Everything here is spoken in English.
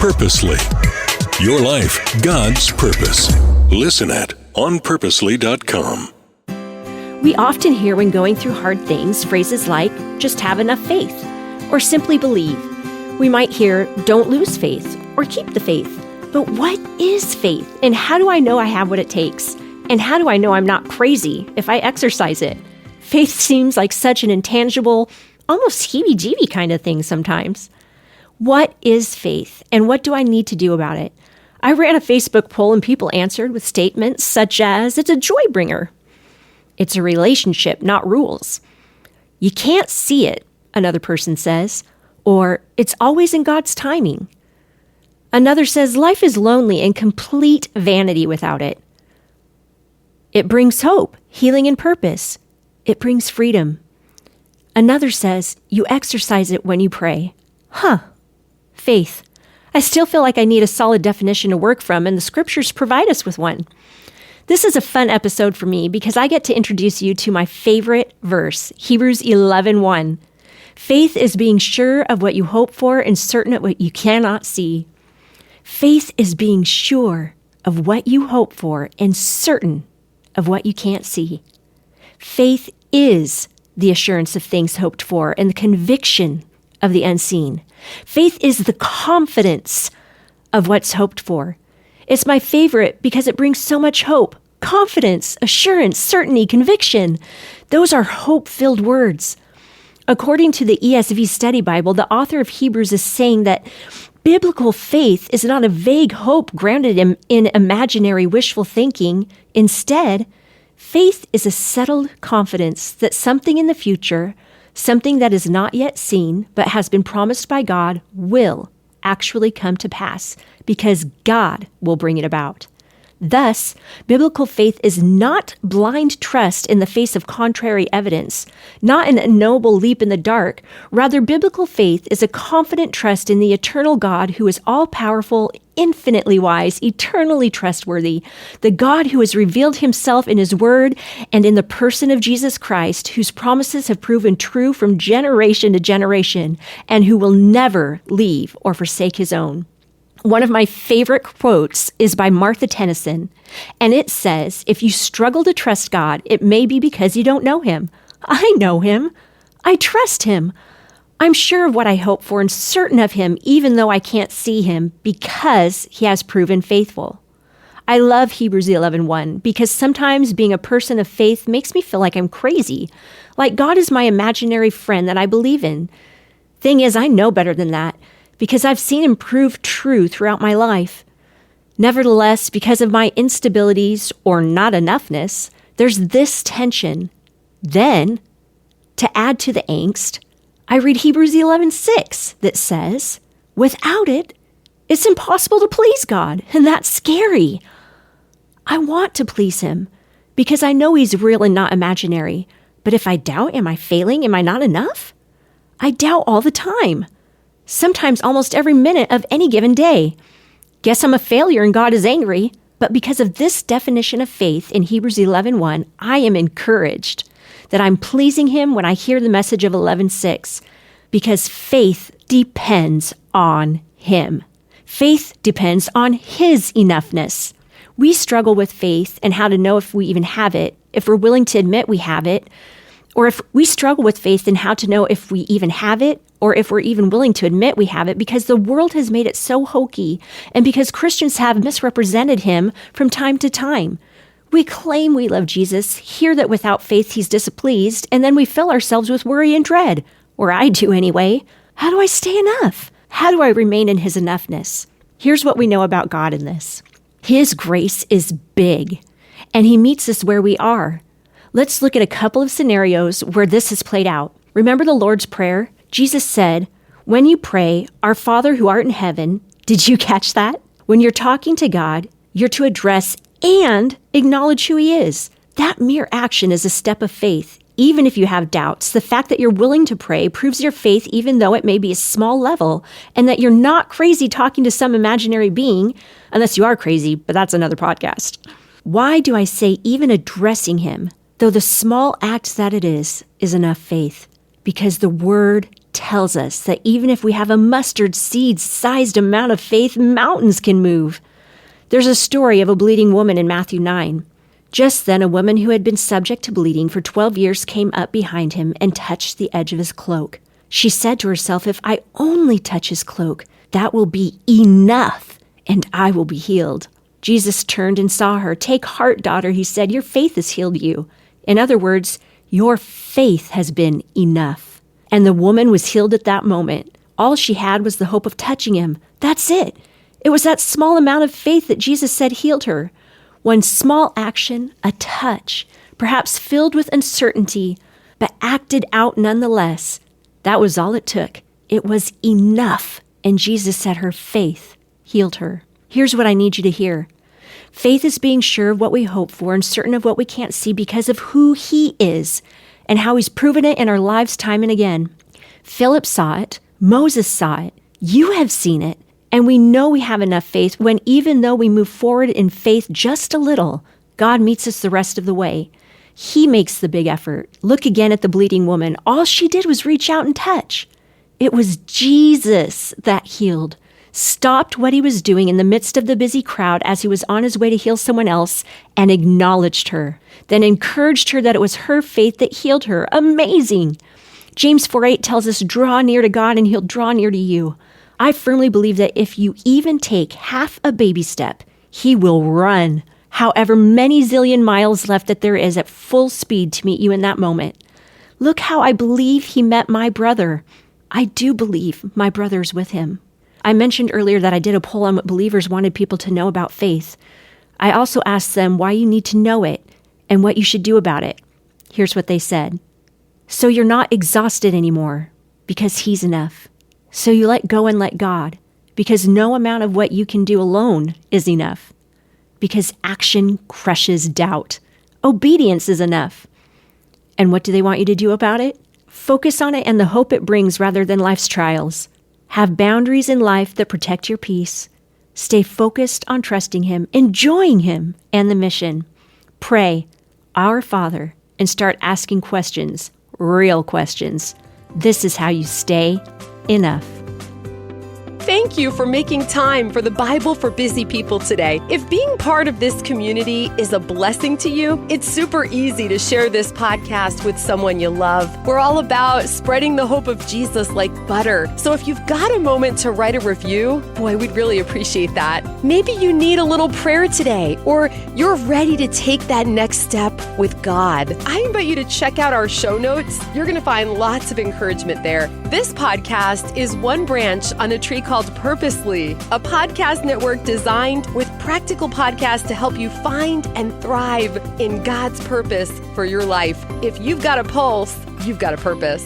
Purposely. Your life, God's purpose. Listen at onpurposely.com. We often hear when going through hard things phrases like, just have enough faith, or simply believe. We might hear, don't lose faith, or keep the faith. But what is faith, and how do I know I have what it takes? And how do I know I'm not crazy if I exercise it? Faith seems like such an intangible, almost heebie-jeebie kind of thing sometimes. What is faith, and what do I need to do about it? I ran a Facebook poll and people answered with statements such as, it's a joy bringer. It's a relationship, not rules. You can't see it, another person says, or it's always in God's timing. Another says life is lonely and complete vanity without it. It brings hope, healing, and purpose. It brings freedom. Another says you exercise it when you pray. Faith. I still feel like I need a solid definition to work from, and the scriptures provide us with one. This is a fun episode for me because I get to introduce you to my favorite verse, Hebrews 11:1. Faith is being sure of what you hope for and certain of what you cannot see. Faith is being sure of what you hope for and certain of what you can't see. Faith is the assurance of things hoped for and the conviction of the unseen. Faith is the confidence of what's hoped for. It's my favorite because it brings so much hope, confidence, assurance, certainty, conviction. Those are hope-filled words. According to the ESV Study Bible, the author of Hebrews is saying that biblical faith is not a vague hope grounded in imaginary wishful thinking. Instead, faith is a settled confidence that something in the future, something that is not yet seen but has been promised by God, will actually come to pass because God will bring it about. Thus, biblical faith is not blind trust in the face of contrary evidence, not an unknowable leap in the dark. Rather, biblical faith is a confident trust in the eternal God who is all-powerful, infinitely wise, eternally trustworthy, the God who has revealed himself in his word and in the person of Jesus Christ, whose promises have proven true from generation to generation, and who will never leave or forsake his own. One of my favorite quotes is by Martha Tennyson, and it says, if you struggle to trust God, it may be because you don't know him. I know him. I trust him. I'm sure of what I hope for and certain of him, even though I can't see him, because he has proven faithful. I love Hebrews 11:1 because sometimes being a person of faith makes me feel like I'm crazy, like God is my imaginary friend that I believe in. Thing is, I know better than that, because I've seen him prove true throughout my life. Nevertheless, because of my instabilities or not enoughness, there's this tension. Then, to add to the angst, I read Hebrews 11:6 that says, without it, it's impossible to please God, and that's scary. I want to please him because I know he's real and not imaginary. But if I doubt, am I failing? Am I not enough? I doubt all the time. Sometimes almost every minute of any given day. Guess I'm a failure and God is angry. But because of this definition of faith in Hebrews 11:1, I am encouraged that I'm pleasing him when I hear the message of 11:6, because faith depends on him. Faith depends on his enoughness. We struggle with faith and how to know if we even have it, if we're willing to admit we have it, or if we struggle with faith and how to know if we even have it, or if we're even willing to admit we have it, because the world has made it so hokey, and because Christians have misrepresented him from time to time. We claim we love Jesus, hear that without faith he's displeased, and then we fill ourselves with worry and dread. Or I do anyway. How do I stay enough? How do I remain in his enoughness? Here's what we know about God in this. His grace is big, and he meets us where we are. Let's look at a couple of scenarios where this has played out. Remember the Lord's Prayer? Jesus said, when you pray, our Father who art in heaven, did you catch that? When you're talking to God, you're to address and acknowledge who he is. That mere action is a step of faith. Even if you have doubts, the fact that you're willing to pray proves your faith even though it may be a small level, and that you're not crazy talking to some imaginary being, unless you are crazy, but that's another podcast. Why do I say even addressing him, though the small act that it is enough faith? Because the word tells us that even if we have a mustard seed-sized amount of faith, mountains can move. There's a story of a bleeding woman in Matthew 9. Just then, a woman who had been subject to bleeding for 12 years came up behind him and touched the edge of his cloak. She said to herself, "If I only touch his cloak, that will be enough, and I will be healed." Jesus turned and saw her. "Take heart, daughter," he said. "Your faith has healed you." In other words, your faith has been enough. And the woman was healed at that moment. All she had was the hope of touching him. That's it. It was that small amount of faith that Jesus said healed her. One small action, a touch, perhaps filled with uncertainty, but acted out nonetheless. That was all it took. It was enough. And Jesus said her faith healed her. Here's what I need you to hear. Faith is being sure of what we hope for and certain of what we can't see because of who he is and how he's proven it in our lives time and again. Philip saw it. Moses saw it. You have seen it. And we know we have enough faith when even though we move forward in faith just a little, God meets us the rest of the way. He makes the big effort. Look again at the bleeding woman. All she did was reach out and touch. It was Jesus that healed, stopped what he was doing in the midst of the busy crowd as he was on his way to heal someone else and acknowledged her, then encouraged her that it was her faith that healed her. Amazing. James 4:8 tells us, draw near to God and he'll draw near to you. I firmly believe that if you even take half a baby step, he will run however many zillion miles left that there is at full speed to meet you in that moment. Look how I believe he met my brother. I do believe my brother's with him. I mentioned earlier that I did a poll on what believers wanted people to know about faith. I also asked them why you need to know it and what you should do about it. Here's what they said. So you're not exhausted anymore because he's enough. So you let go and let God, because no amount of what you can do alone is enough. Because action crushes doubt. Obedience is enough. And what do they want you to do about it? Focus on it and the hope it brings rather than life's trials. Have boundaries in life that protect your peace. Stay focused on trusting him, enjoying him and the mission. Pray, Our Father, and start asking questions, real questions. This is how you stay enough. Thank you for making time for the Bible for Busy People today. If being part of this community is a blessing to you, it's super easy to share this podcast with someone you love. We're all about spreading the hope of Jesus like butter. So if you've got a moment to write a review, boy, we'd really appreciate that. Maybe you need a little prayer today, or you're ready to take that next step with God. I invite you to check out our show notes. You're going to find lots of encouragement there. This podcast is one branch on a tree called Purposely, a podcast network designed with practical podcasts to help you find and thrive in God's purpose for your life. If you've got a pulse, you've got a purpose.